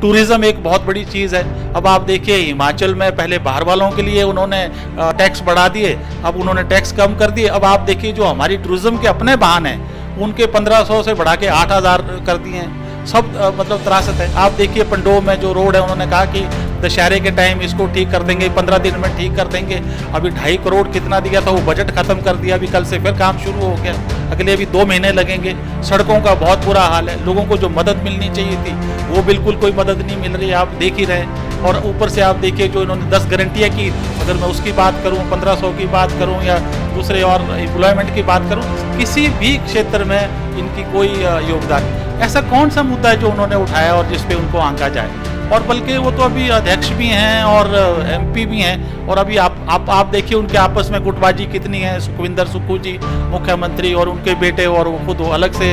Tourism एक बहुत बड़ी चीज़ है। अब आप देखिए हिमाचल में पहले बाहर वालों के लिए उन्होंने टैक्स बढ़ा दिए, अब उन्होंने टैक्स कम कर दिए। अब आप देखिए जो हमारी टूरिज्म के अपने वाहन हैं उनके 1500 से बढ़ा के 8000 कर दिए हैं। सब मतलब त्रासत है। आप देखिए पंडोह में जो रोड है उन्होंने कहा कि दशहरे के टाइम इसको ठीक कर देंगे, 15 दिन में ठीक कर देंगे। अभी 2.5 करोड़ कितना दिया था वो बजट खत्म कर दिया, अभी कल से फिर काम शुरू हो गया, अगले अभी 2 महीने लगेंगे। सड़कों का बहुत बुरा हाल है, लोगों को जो मदद मिलनी चाहिए थी वो बिल्कुल कोई मदद नहीं मिल रही है, आप देख ही रहे हैं। और ऊपर से आप देखिए जो इन्होंने 10 गारंटियाँ की, अगर मैं उसकी बात करूँ, 1500 की बात करूँ या दूसरे और एम्प्लॉयमेंट की बात करूँ, किसी भी क्षेत्र में इनकी कोई योगदान। ऐसा कौन सा मुद्दा है जो उन्होंने उठाया और जिस पे उनको आंका जाए? और बल्कि वो तो अभी अध्यक्ष भी हैं और एमपी भी हैं, और अभी आप देखिए उनके आपस में गुटबाजी कितनी है। सुखविंदर सुक्खू जी मुख्यमंत्री और उनके बेटे और वो खुद अलग से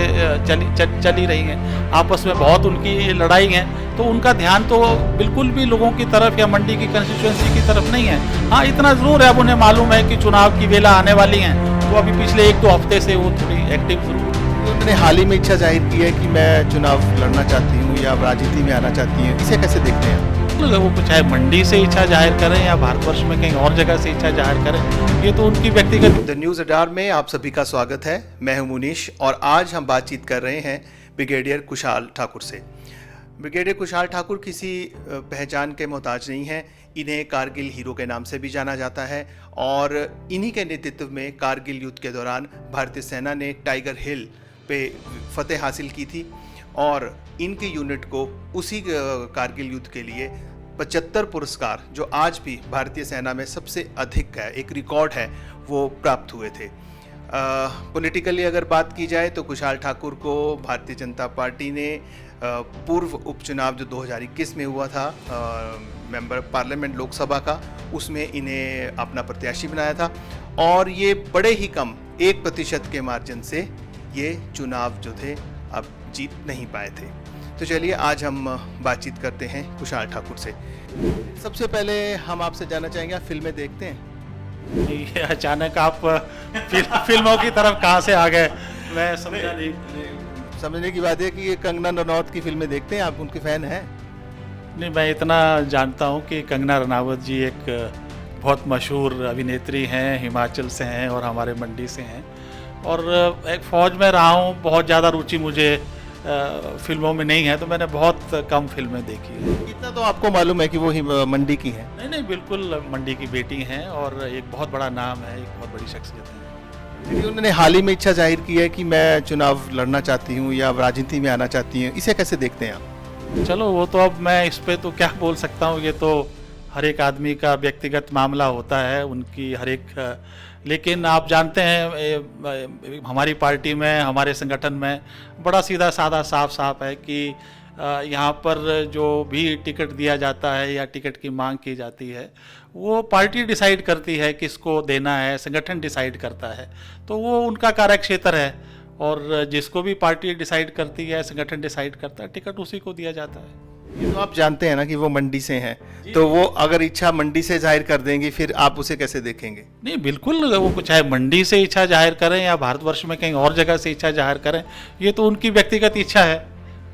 चली रही हैं, आपस में बहुत उनकी लड़ाई है। तो उनका ध्यान तो बिल्कुल भी लोगों की तरफ या मंडी की कंस्टिट्यूएंसी की तरफ नहीं है। हाँ, इतना ज़रूर है, अब उन्हें मालूम है कि चुनाव की वेला आने वाली हैं, तो अभी पिछले 1-2 हफ्ते से वो थोड़ी एक्टिव जरूर। उन्होंने हाल ही में इच्छा जाहिर की है कि मैं चुनाव लड़ना चाहती हूँ या राजनीति में आना चाहती हूँ, इसे कैसे देखते हैं? वो चाहे मंडी से इच्छा जाहिर करें या भारतवर्ष में कहीं और जगह से इच्छा जाहिर करें, ये तो उनकी व्यक्तिगत। द न्यूज़ अडार में आप सभी का स्वागत है। मैं हूं मुनीश और आज हम बातचीत कर रहे हैं ब्रिगेडियर कुशाल ठाकुर से। ब्रिगेडियर कुशाल ठाकुर किसी पहचान के मोहताज नहीं हैं। इन्हें कारगिल हीरो के नाम से भी जाना जाता है और इन्हीं के नेतृत्व में कारगिल युद्ध के दौरान भारतीय सेना ने टाइगर हिल पे फतेह हासिल की थी और इनकी यूनिट को उसी कारगिल युद्ध के लिए 75 पुरस्कार, जो आज भी भारतीय सेना में सबसे अधिक है, एक रिकॉर्ड है, वो प्राप्त हुए थे। पॉलिटिकली अगर बात की जाए तो कुशाल ठाकुर को भारतीय जनता पार्टी ने पूर्व उपचुनाव जो 2021 में हुआ था मेंबर पार्लियामेंट लोकसभा का, उसमें इन्हें अपना प्रत्याशी बनाया था और ये बड़े ही कम 1% के मार्जिन से ये चुनाव जो थे अब जीत नहीं पाए थे। तो चलिए आज हम बातचीत करते हैं कुशाल ठाकुर से। सबसे पहले हम आपसे जानना चाहेंगे, आप फिल्में देखते हैं? ये अचानक आप फिल्मों की तरफ कहाँ से आ गए, मैं समझा नहीं। समझने की बात है कि ये कंगना रनौत की फिल्में देखते हैं, आप उनके फैन हैं? नहीं, मैं इतना जानता हूँ कि कंगना रनावत जी एक बहुत मशहूर अभिनेत्री हैं, हिमाचल से हैं और हमारे मंडी से हैं, और एक फ़ौज में रहा हूँ। बहुत ज़्यादा रुचि मुझे फिल्मों में नहीं है, तो मैंने बहुत कम फिल्में देखी है। इतना तो आपको मालूम है कि वो मंडी की हैं? नहीं, बिल्कुल मंडी की बेटी हैं और एक बहुत बड़ा नाम है, एक बहुत बड़ी शख्सियत है। उन्होंने हाल ही में इच्छा जाहिर की है कि मैं चुनाव लड़ना चाहती हूँ या राजनीति में आना चाहती हूँ, इसे कैसे देखते हैं आप? चलो, वो तो अब मैं इस पे तो क्या बोल सकता हूँ, ये तो हर एक आदमी का व्यक्तिगत मामला होता है, उनकी हर एक। लेकिन आप जानते हैं हमारी पार्टी में, हमारे संगठन में बड़ा सीधा साधा साफ है कि यहाँ पर जो भी टिकट दिया जाता है या टिकट की मांग की जाती है वो पार्टी डिसाइड करती है किसको देना है, संगठन डिसाइड करता है, तो वो उनका कार्यक्षेत्र है और जिसको भी पार्टी डिसाइड करती है, संगठन डिसाइड करता है, टिकट उसी को दिया जाता है। ये तो आप जानते हैं ना कि वो मंडी से हैं, तो वो अगर इच्छा मंडी से जाहिर कर देंगी, फिर आप उसे कैसे देखेंगे? नहीं, बिल्कुल, वो चाहे मंडी से इच्छा जाहिर करें या भारतवर्ष में कहीं और जगह से इच्छा जाहिर करें, ये तो उनकी व्यक्तिगत इच्छा है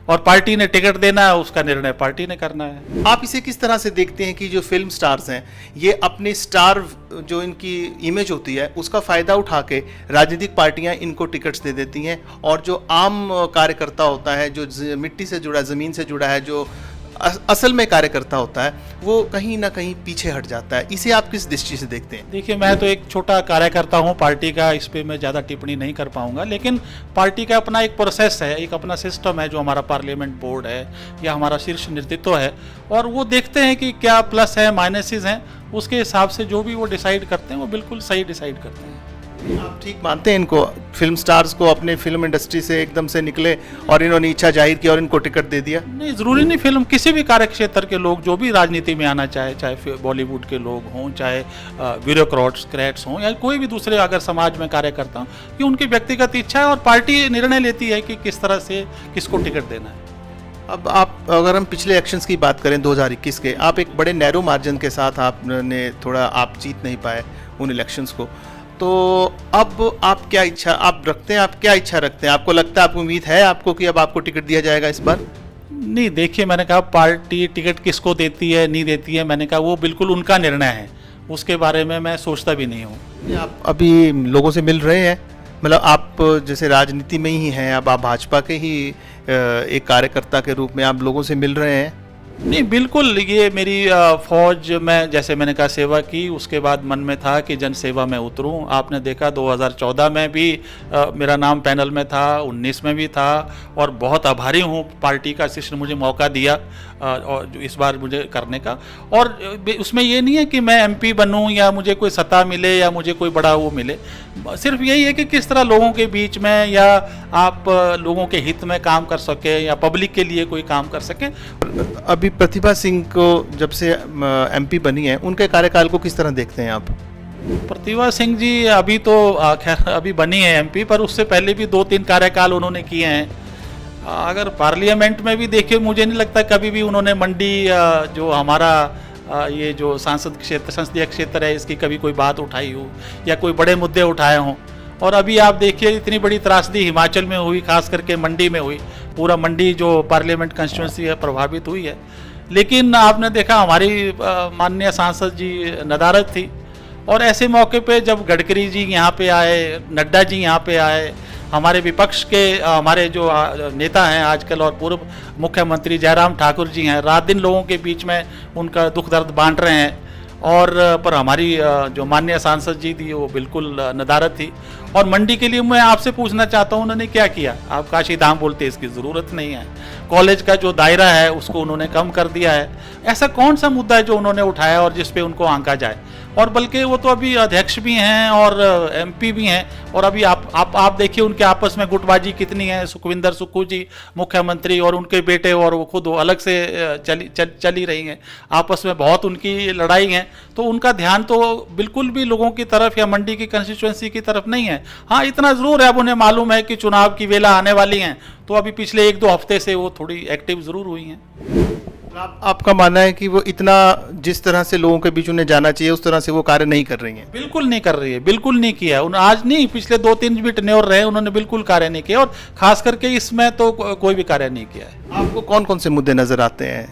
और पार्टी ने टिकट देना है, उसका निर्णय पार्टी ने करना है। आप इसे किस तरह से देखते हैं कि जो फिल्म स्टार्स हैं ये अपनी स्टार जो इनकी इमेज होती है उसका फ़ायदा उठा के राजनीतिक पार्टियां इनको टिकट्स दे देती हैं और जो आम कार्यकर्ता होता है, जो मिट्टी से जुड़ा, ज़मीन से जुड़ा है, जो असल में कार्यकर्ता होता है, वो कहीं ना कहीं पीछे हट जाता है। इसे आप किस दृष्टि से देखते हैं? देखिए, मैं तो एक छोटा कार्यकर्ता हूँ पार्टी का, इस पे मैं ज़्यादा टिप्पणी नहीं कर पाऊंगा, लेकिन पार्टी का अपना एक प्रोसेस है, एक अपना सिस्टम है, जो हमारा पार्लियामेंट बोर्ड है या हमारा शीर्ष नेतृत्व है, और वो देखते हैं कि क्या प्लस है, माइनसेस हैं, उसके हिसाब से जो भी वो डिसाइड करते हैं वो बिल्कुल सही डिसाइड करते हैं। आप ठीक मानते हैं इनको, फिल्म स्टार्स को, अपने फिल्म इंडस्ट्री से एकदम से निकले और इन्होंने इच्छा जाहिर की और इनको टिकट दे दिया? नहीं, ज़रूरी नहीं, फिल्म किसी भी कार्यक्षेत्र के लोग जो भी राजनीति में आना चाहे बॉलीवुड के लोग हों, चाहे ब्यूरोक्रेट्स हों या कोई भी दूसरे अगर समाज में कार्य करता हूँ, ये उनकी व्यक्तिगत इच्छा है और पार्टी निर्णय लेती है कि किस तरह से किसको टिकट देना है। अब आप अगर हम पिछले इलेक्शंस की बात करें 2021 के, आप एक बड़े नैरो मार्जिन के साथ आपने थोड़ा आप जीत नहीं पाए उन इलेक्शंस को, तो अब आप क्या इच्छा आप रखते हैं, आप क्या इच्छा रखते हैं? आपको लगता है, आपको उम्मीद है आपको कि अब आपको टिकट दिया जाएगा इस बार? नहीं, देखिए, मैंने कहा पार्टी टिकट किसको देती है नहीं देती है, मैंने कहा वो बिल्कुल उनका निर्णय है, उसके बारे में मैं सोचता भी नहीं हूँ। आप अभी लोगों से मिल रहे हैं, मतलब आप जैसे राजनीति में ही हैं, अब आप भाजपा के ही एक कार्यकर्ता के रूप में आप लोगों से मिल रहे हैं? नहीं, बिल्कुल, ये मेरी फौज में, जैसे मैंने कहा, सेवा की, उसके बाद मन में था कि जन सेवा में उतरूं। आपने देखा 2014 में भी मेरा नाम पैनल में था, 19 में भी था, और बहुत आभारी हूं पार्टी का, जिसने मुझे मौका दिया और जो इस बार मुझे करने का। और उसमें ये नहीं है कि मैं एमपी बनूं या मुझे कोई सत्ता मिले या मुझे कोई बड़ा वो मिले, सिर्फ यही है कि किस तरह लोगों के बीच में या आप लोगों के हित में काम कर सके या पब्लिक के लिए कोई काम कर सके। अभी प्रतिभा सिंह को जब से एमपी बनी है, उनके कार्यकाल को किस तरह देखते हैं आप? प्रतिभा सिंह जी अभी तो खैर अभी बनी है एमपी, पर उससे पहले भी 2-3 कार्यकाल उन्होंने किए हैं। अगर पार्लियामेंट में भी देखिए, मुझे नहीं लगता कभी भी उन्होंने मंडी जो हमारा ये जो संसदीय क्षेत्र है, इसकी कभी कोई बात उठाई हो या कोई बड़े मुद्दे उठाए हों। और अभी आप देखिए, इतनी बड़ी त्रासदी हिमाचल में हुई, खास करके मंडी में हुई, पूरा मंडी जो पार्लियामेंट कंस्टिट्यूंसी है प्रभावित हुई है। लेकिन आपने देखा हमारी माननीय सांसद जी नदारद थी, और ऐसे मौके पे जब गडकरी जी यहाँ पे आए, नड्डा जी यहाँ पे आए, हमारे विपक्ष के हमारे जो नेता हैं आजकल और पूर्व मुख्यमंत्री जयराम ठाकुर जी हैं, रात दिन लोगों के बीच में उनका दुख दर्द बांट रहे हैं। और पर हमारी जो माननीय सांसद जी थी वो बिल्कुल नदारद थी। और मंडी के लिए मैं आपसे पूछना चाहता हूँ, उन्होंने क्या किया? आप काशी धाम बोलते, इसकी ज़रूरत नहीं है। कॉलेज का जो दायरा है उसको उन्होंने कम कर दिया है। ऐसा कौन सा मुद्दा है जो उन्होंने उठाया और जिस पे उनको आंका जाए? और बल्कि वो तो अभी अध्यक्ष भी हैं और एमपी भी हैं, और अभी आप देखिए उनके आपस में गुटबाजी कितनी है। सुखविंदर सुक्खू जी मुख्यमंत्री और उनके बेटे और वो खुद अलग से चली रही हैं, आपस में बहुत उनकी लड़ाई है। तो उनका ध्यान तो बिल्कुल भी लोगों की तरफ या मंडी की कंस्टिट्यूएंसी की तरफ नहीं है। हाँ, इतना ज़रूर है, अब उन्हें मालूम है कि चुनाव की वेला आने वाली हैं, तो अभी पिछले 1-2 हफ्ते से वो थोड़ी एक्टिव ज़रूर हुई हैं। आपका मानना है कि वो इतना जिस तरह से लोगों के बीच उन्हें जाना चाहिए उस तरह से वो कार्य नहीं कर रही हैं? बिल्कुल नहीं कर रही है, बिल्कुल नहीं किया। आज नहीं, पिछले 2-3 भी टेन्योर रहे, उन्होंने बिल्कुल कार्य नहीं किया, और खास करके इसमें तो कोई भी कार्य नहीं किया है। आपको कौन कौन से मुद्दे नजर आते हैं?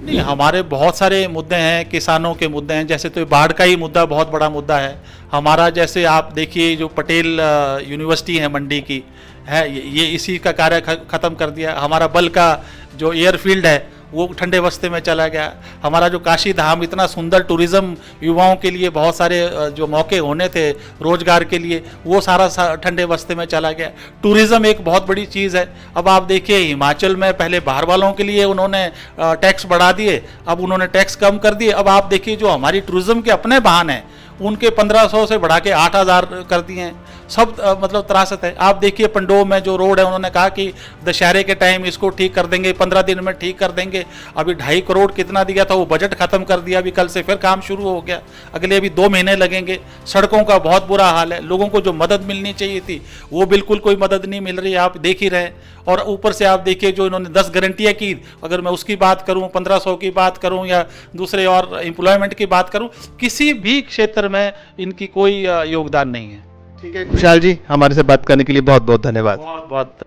नहीं, हमारे बहुत सारे मुद्दे हैं, किसानों के मुद्दे हैं, जैसे तो बाढ़ का ही मुद्दा बहुत बड़ा मुद्दा है हमारा। जैसे आप देखिए, जो पटेल यूनिवर्सिटी है मंडी की है, ये इसी का कार्य ख़त्म कर दिया। हमारा बल का जो एयरफील्ड है वो ठंडे बस्ते में चला गया। हमारा जो काशी धाम, इतना सुंदर टूरिज़्म, युवाओं के लिए बहुत सारे जो मौके होने थे रोजगार के लिए, वो सारा ठंडे बस्ते में चला गया। टूरिज़्म एक बहुत बड़ी चीज़ है। अब आप देखिए, हिमाचल में पहले बाहर वालों के लिए उन्होंने टैक्स बढ़ा दिए, अब उन्होंने टैक्स कम कर दिए। अब आप देखिए, जो हमारी टूरिज़्म के अपने वाहन हैं उनके 1500 से बढ़ा के 8000 कर दिए हैं। सब मतलब त्रासत है। आप देखिए, पंडोह में जो रोड है, उन्होंने कहा कि दशहरे के टाइम इसको ठीक कर देंगे, 15 दिन में ठीक कर देंगे। अभी 2.5 करोड़ कितना दिया था, वो बजट खत्म कर दिया, अभी कल से फिर काम शुरू हो गया, अगले अभी 2 महीने लगेंगे। सड़कों का बहुत बुरा हाल है, लोगों को जो मदद मिलनी चाहिए थी वो बिल्कुल कोई मदद नहीं मिल रही, आप देख ही रहे। और ऊपर से आप देखिए, जो इन्होंने 10 गारंटियाँ की, अगर मैं उसकी बात करूँ, 1500 की बात करूँ या दूसरे और एम्प्लॉयमेंट की बात करूँ, किसी भी क्षेत्र में इनकी कोई योगदान नहीं है। ठीक है कुशाल जी, हमारे से बात करने के लिए बहुत बहुत धन्यवाद। बहुत बहुत